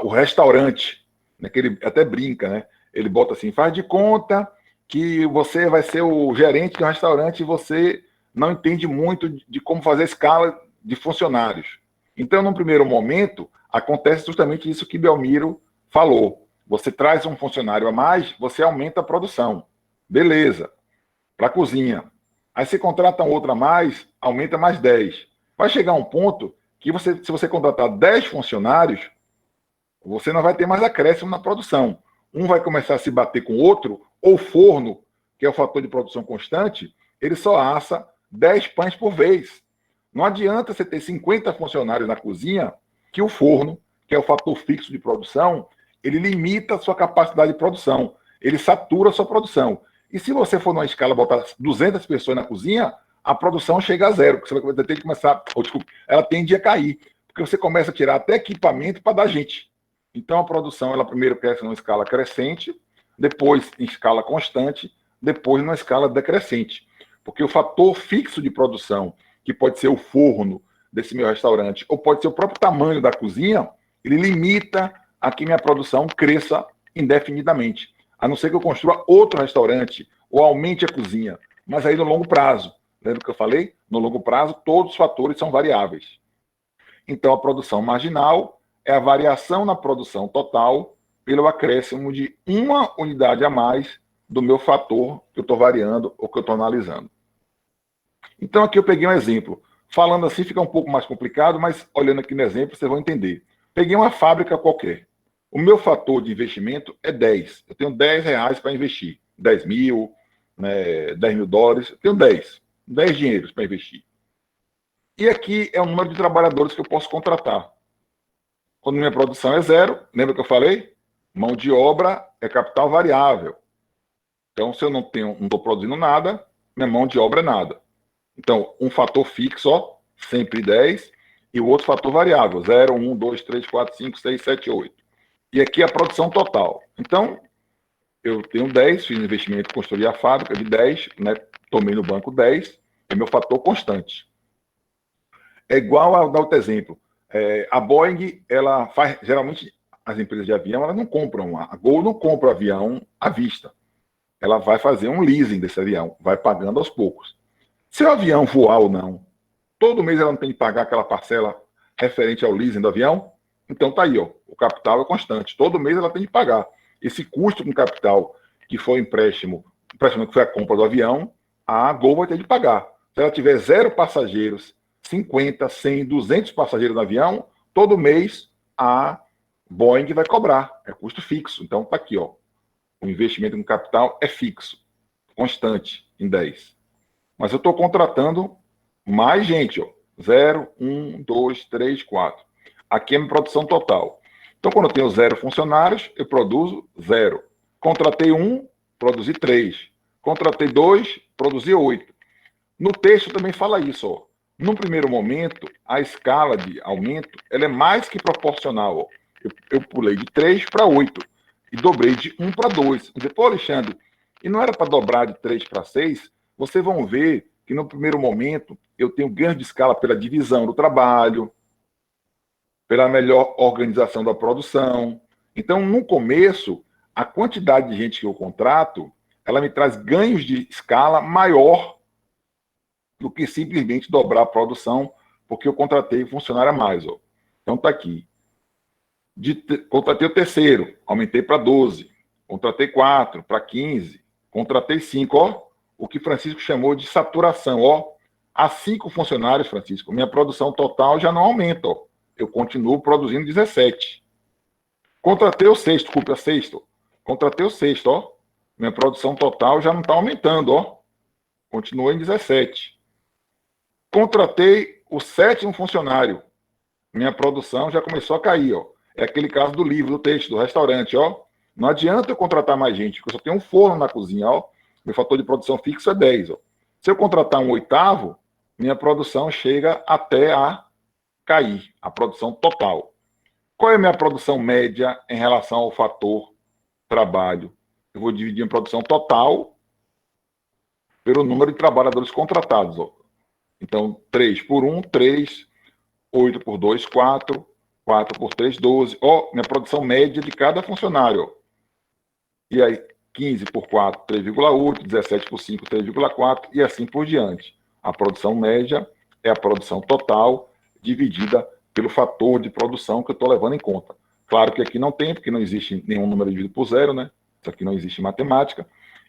O restaurante, né? Que ele até brinca, né? Ele bota assim, faz de conta que você vai ser o gerente de um restaurante e você não entende muito de como fazer escala de funcionários. Então, num primeiro momento, acontece justamente isso que Belmiro falou. Você traz um funcionário a mais, você aumenta a produção. Beleza. Para a cozinha. Aí você contrata um outro a mais, aumenta mais 10. Vai chegar um ponto que se você contratar 10 funcionários, você não vai ter mais acréscimo na produção. Um vai começar a se bater com o outro, ou o forno, que é o fator de produção constante, ele só assa 10 pães por vez. Não adianta você ter 50 funcionários na cozinha, que o forno, que é o fator fixo de produção, ele limita a sua capacidade de produção. Ele satura a sua produção. E se você for numa escala botar 200 pessoas na cozinha, a produção chega a zero, porque você vai ter que começar, ela tende a cair, porque você começa a tirar até equipamento para dar gente. Então a produção, ela primeiro cresce numa escala crescente, depois em escala constante, depois numa escala decrescente. Porque o fator fixo de produção, que pode ser o forno desse meu restaurante, ou pode ser o próprio tamanho da cozinha, ele limita a que minha produção cresça indefinidamente. A não ser que eu construa outro restaurante ou aumente a cozinha, mas aí no longo prazo. Lembra que eu falei? No longo prazo, todos os fatores são variáveis. Então, a produção marginal é a variação na produção total pelo acréscimo de uma unidade a mais do meu fator que eu estou variando ou que eu estou analisando. Então, aqui eu peguei um exemplo. Falando assim fica um pouco mais complicado, mas olhando aqui no exemplo, vocês vão entender. Peguei uma fábrica qualquer. O meu fator de investimento é 10. Eu tenho 10 reais para investir. 10 mil, né, 10 mil dólares. Eu tenho 10 dinheiros para investir. E aqui é o número de trabalhadores que eu posso contratar. Quando minha produção é zero, lembra que eu falei? Mão de obra é capital variável. Então, se eu não estou produzindo nada, minha mão de obra é nada. Então, um fator fixo, sempre 10, e o outro fator variável, 0, 1, 2, 3, 4, 5, 6, 7, 8. E aqui a produção total. Então, eu tenho 10, fiz investimento, construí a fábrica de 10, né? Tomei no banco 10, é meu fator constante. É igual a dar outro exemplo. A Boeing, ela faz, geralmente, as empresas de avião, elas não compram, a Gol não compra o avião à vista. Ela vai fazer um leasing desse avião, vai pagando aos poucos. Se o avião voar ou não, todo mês ela não tem que pagar aquela parcela referente ao leasing do avião? Então tá aí, ó, o capital é constante. Todo mês ela tem que pagar. Esse custo com capital que foi o empréstimo que foi a compra do avião, a Gol vai ter de pagar. Se ela tiver 0 passageiros, 50, 100, 200 passageiros no avião, todo mês a Boeing vai cobrar. É custo fixo. Então tá aqui, ó. O investimento no capital é fixo, constante, em 10. Mas eu estou contratando mais gente, ó. 0, 1, 2, 3, 4. Aqui é a minha produção total. Então, quando eu tenho 0 funcionários, eu produzo 0. Contratei 1, produzi 3. Contratei 2, produzi 8. No texto também fala isso, ó. No primeiro momento, a escala de aumento ela é mais que proporcional. Ó. Eu pulei de 3 para 8 e dobrei de 1 para 2. Pô, Alexandre, e não era para dobrar de 3 para 6? Vocês vão ver que no primeiro momento eu tenho ganho de escala pela divisão do trabalho, pela melhor organização da produção. Então, no começo, a quantidade de gente que eu contrato, ela me traz ganhos de escala maior do que simplesmente dobrar a produção, porque eu contratei funcionário a mais. Ó. Então, está aqui. Contratei o terceiro, aumentei para 12. Contratei 4, para 15. Contratei 5, ó. O que Francisco chamou de saturação, ó. Há 5 funcionários, Francisco, minha produção total já não aumenta, ó. Eu continuo produzindo 17. Contratei o sexto, desculpa, sexto. Contratei o sexto, ó. Minha produção total já não está aumentando, ó. Continua em 17. Contratei o 7º funcionário. Minha produção já começou a cair, ó. É aquele caso do livro, do texto, do restaurante, ó. Não adianta eu contratar mais gente, porque eu só tenho um forno na cozinha, ó. Meu fator de produção fixo é 10, ó. Se eu contratar um 8º, minha produção chega até a cair, a produção total. Qual é a minha produção média em relação ao fator trabalho? Eu vou dividir a produção total pelo número de trabalhadores contratados, ó. Então, 3 por 1, 3, 8 por 2, 4, 4 por 3, 12. Ó, minha produção média de cada funcionário. Ó. E aí, 15 por 4, 3,8, 17 por 5, 3,4 e assim por diante. A produção média é a produção total dividida pelo fator de produção que eu estou levando em conta. Claro que aqui não tem, porque não existe nenhum número dividido por zero, né? Isso aqui não existe em matemática.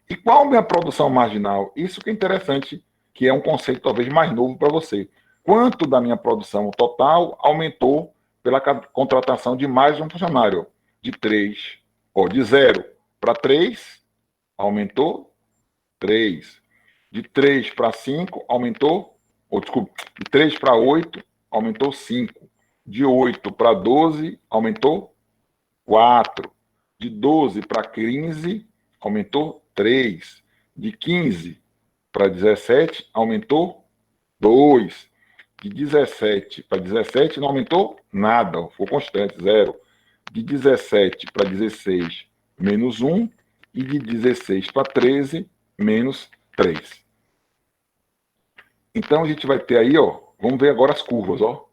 E qual a minha produção marginal? Isso que é interessante, que é um conceito talvez mais novo para você. Quanto da minha produção total aumentou pela contratação de mais um funcionário? De 3, ou de 0 para 3, aumentou 3. De 3 para 5, aumentou, ou desculpa, de 3 para 8, aumentou 5. De 8 para 12, aumentou 4. De 12 para 15, aumentou 3. De 15 para 17, aumentou 2. De 17 para 17, não aumentou nada, ficou constante, 0. De 17 para 16, menos 1. E de 16 para 13, menos 3. Então, a gente vai ter aí, ó, vamos ver agora as curvas, ó.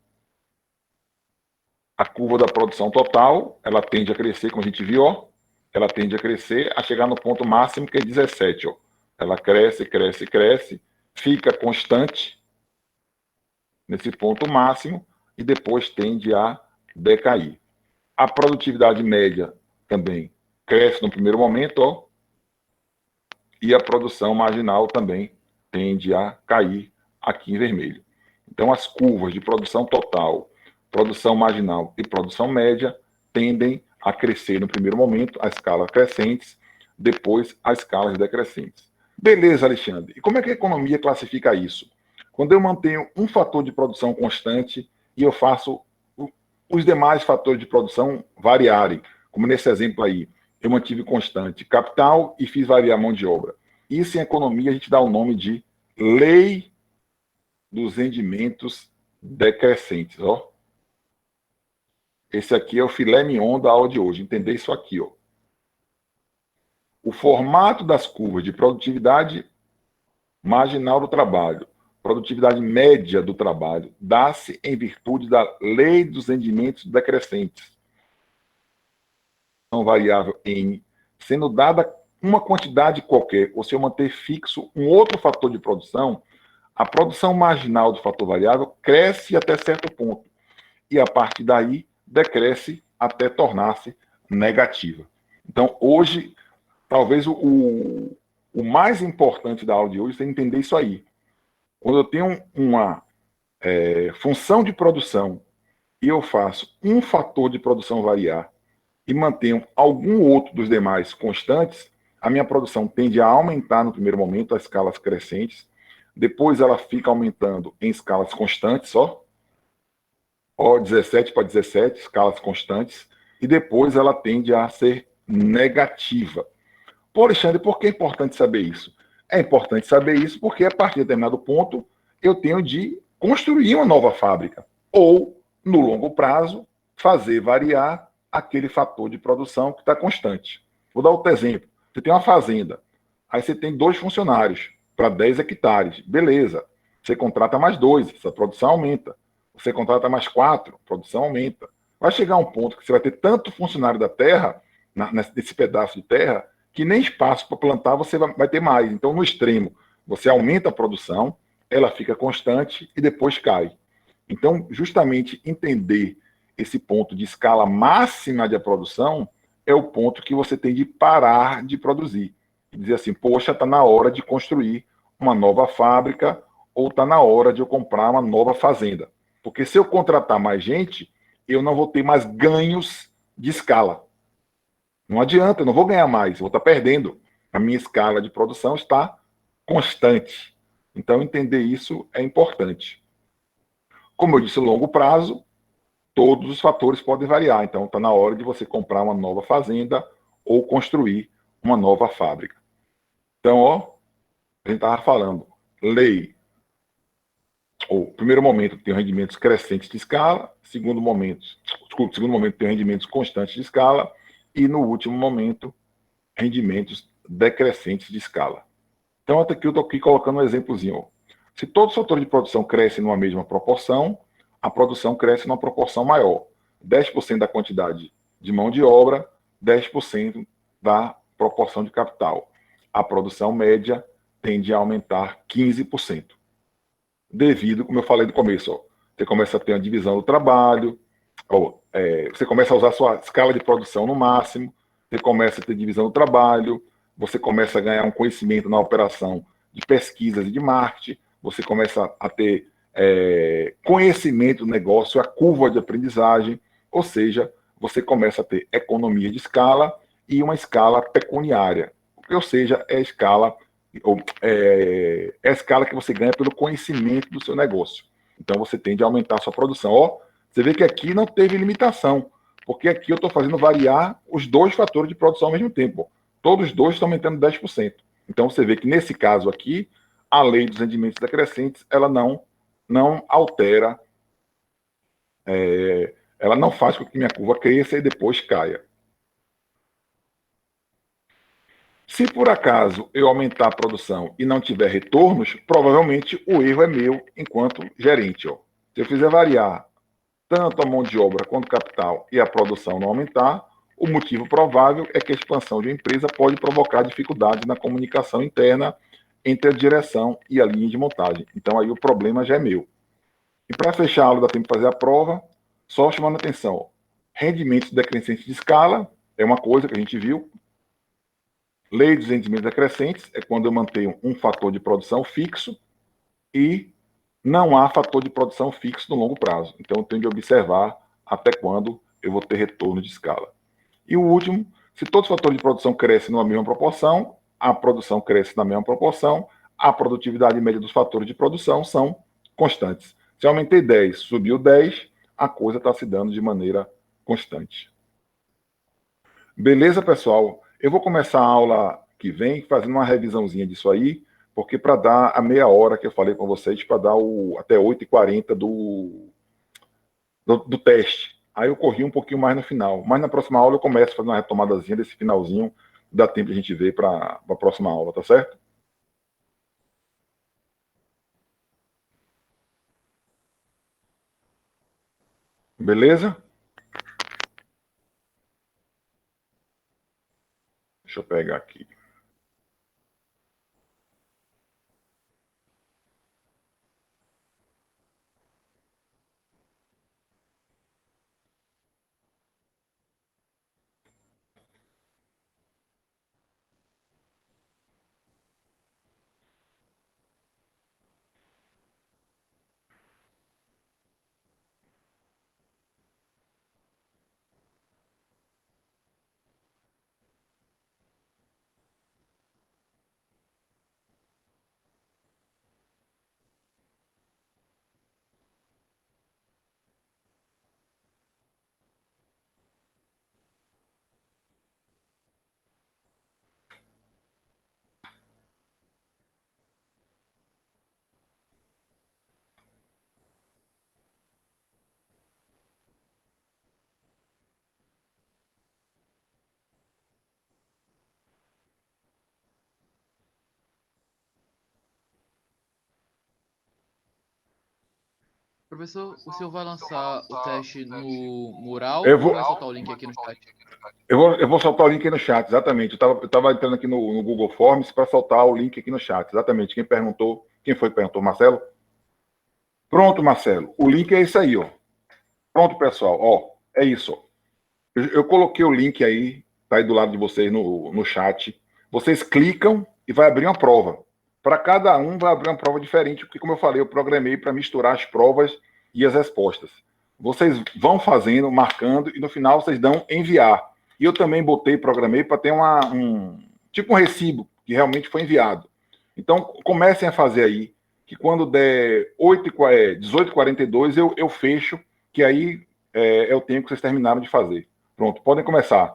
A curva da produção total, ela tende a crescer, como a gente viu, ó. Ela tende a crescer, a chegar no ponto máximo, que é 17, ó. Ela cresce, cresce, cresce, fica constante nesse ponto máximo e depois tende a decair. A produtividade média também cresce no primeiro momento, ó, e a produção marginal também tende a cair aqui em vermelho. Então, as curvas de produção total, produção marginal e produção média tendem a crescer no primeiro momento, a escalas crescentes, depois as escalas decrescentes. Beleza, Alexandre. E como é que a economia classifica isso? Quando eu mantenho um fator de produção constante e eu faço os demais fatores de produção variarem, como nesse exemplo aí, eu mantive constante capital e fiz variar a mão de obra. Isso em economia a gente dá o nome de lei dos rendimentos decrescentes, ó. Esse aqui é o filé mignon da aula de hoje, entender isso aqui, ó. O formato das curvas de produtividade marginal do trabalho, produtividade média do trabalho, dá-se em virtude da lei dos rendimentos decrescentes. variável N, sendo dada uma quantidade qualquer, ou se eu manter fixo um outro fator de produção, a produção marginal do fator variável cresce até certo ponto. E a partir daí, decresce até tornar-se negativa. Então, hoje, talvez o mais importante da aula de hoje é entender isso aí. Quando eu tenho uma função de produção e eu faço um fator de produção variar e mantenho algum outro dos demais constantes, a minha produção tende a aumentar no primeiro momento, a escalas crescentes, depois ela fica aumentando em escalas constantes só, 17 para 17, escalas constantes, e depois ela tende a ser negativa. Pô, Alexandre, por que é importante saber isso? É importante saber isso porque a partir de determinado ponto eu tenho de construir uma nova fábrica ou, no longo prazo, fazer variar aquele fator de produção que está constante. Vou dar outro exemplo. Você tem uma fazenda, aí você tem 2 funcionários para 10 hectares. Beleza. Você contrata mais 2, essa produção aumenta. Você contrata mais 4, a produção aumenta. Vai chegar um ponto que você vai ter tanto funcionário da terra, nesse pedaço de terra, que nem espaço para plantar você vai ter mais. Então, no extremo, você aumenta a produção, ela fica constante e depois cai. Então, justamente entender esse ponto de escala máxima de produção é o ponto que você tem de parar de produzir. E dizer assim, poxa, está na hora de construir uma nova fábrica ou está na hora de eu comprar uma nova fazenda. Porque se eu contratar mais gente, eu não vou ter mais ganhos de escala. Não adianta, eu não vou ganhar mais, eu vou estar perdendo. A minha escala de produção está constante. Então, entender isso é importante. Como eu disse, longo prazo, todos os fatores podem variar. Então, está na hora de você comprar uma nova fazenda ou construir uma nova fábrica. Então, ó, a gente estava falando, lei. O primeiro momento tem rendimentos crescentes de escala, segundo momento tem rendimentos constantes de escala, e no último momento, rendimentos decrescentes de escala. Então, até aqui eu estou aqui colocando um exemplozinho. Se todos os fatores de produção crescem numa mesma proporção, a produção cresce numa proporção maior. 10% da quantidade de mão de obra, 10% da proporção de capital. A produção média tende a aumentar 15%. Devido, como eu falei no começo, ó, você começa a ter uma divisão do trabalho, você começa a usar a sua escala de produção no máximo, você começa a ter divisão do trabalho, você começa a ganhar um conhecimento na operação de pesquisas e de marketing, você começa a ter conhecimento do negócio, a curva de aprendizagem, ou seja, você começa a ter economia de escala e uma escala pecuniária, ou seja, é a escala que você ganha pelo conhecimento do seu negócio. Então você tende a aumentar a sua produção. Ó, você vê que aqui não teve limitação, porque aqui eu estou fazendo variar os 2 fatores de produção ao mesmo tempo. Todos os 2 estão aumentando 10%. Então você vê que nesse caso aqui, a lei dos rendimentos decrescentes, ela não altera, ela não faz com que minha curva cresça e depois caia. Se por acaso eu aumentar a produção e não tiver retornos, provavelmente o erro é meu enquanto gerente. Ó. Se eu fizer variar tanto a mão de obra quanto o capital e a produção não aumentar, o motivo provável é que a expansão de uma empresa pode provocar dificuldades na comunicação interna entre a direção e a linha de montagem. Então aí o problema já é meu. E para fechar a aula, dá tempo de fazer a prova, só chamando a atenção. Ó. Rendimentos decrescentes de escala é uma coisa que a gente viu. Lei dos rendimentos decrescentes é quando eu mantenho um fator de produção fixo e não há fator de produção fixo no longo prazo. Então, eu tenho de observar até quando eu vou ter retorno de escala. E o último, se todos os fatores de produção crescem numa mesma proporção, a produção cresce na mesma proporção, a produtividade média dos fatores de produção são constantes. Se eu aumentei 10, subiu 10, a coisa está se dando de maneira constante. Beleza, pessoal? Eu vou começar a aula que vem fazendo uma revisãozinha disso aí, porque para dar a meia hora que eu falei com vocês, para dar até 8h40 do teste. Aí eu corri um pouquinho mais no final. Mas na próxima aula eu começo a fazer uma retomadazinha desse finalzinho, dá tempo de a gente ver para a próxima aula, tá certo? Beleza? Deixa eu pegar aqui. Professor, o senhor vai lançar o teste no mural Eu ou vou, vai soltar o link aqui no chat? eu vou soltar o link aí no chat, exatamente. Eu tava entrando aqui no Google Forms para soltar o link aqui no chat, exatamente. Quem foi que perguntou? Marcelo? Pronto, Marcelo. O link é esse aí, ó. Pronto, pessoal. Ó, é isso. Ó. Eu coloquei o link aí, tá aí do lado de vocês no chat. Vocês clicam e vai abrir uma prova. Para cada um vai abrir uma prova diferente, porque, como eu falei, eu programei para misturar as provas e as respostas. Vocês vão fazendo, marcando, e no final vocês dão enviar. E eu também programei para ter tipo um recibo que realmente foi enviado. Então, comecem a fazer aí, que quando der 18h42 eu fecho, que aí é o tempo que vocês terminaram de fazer. Pronto, podem começar.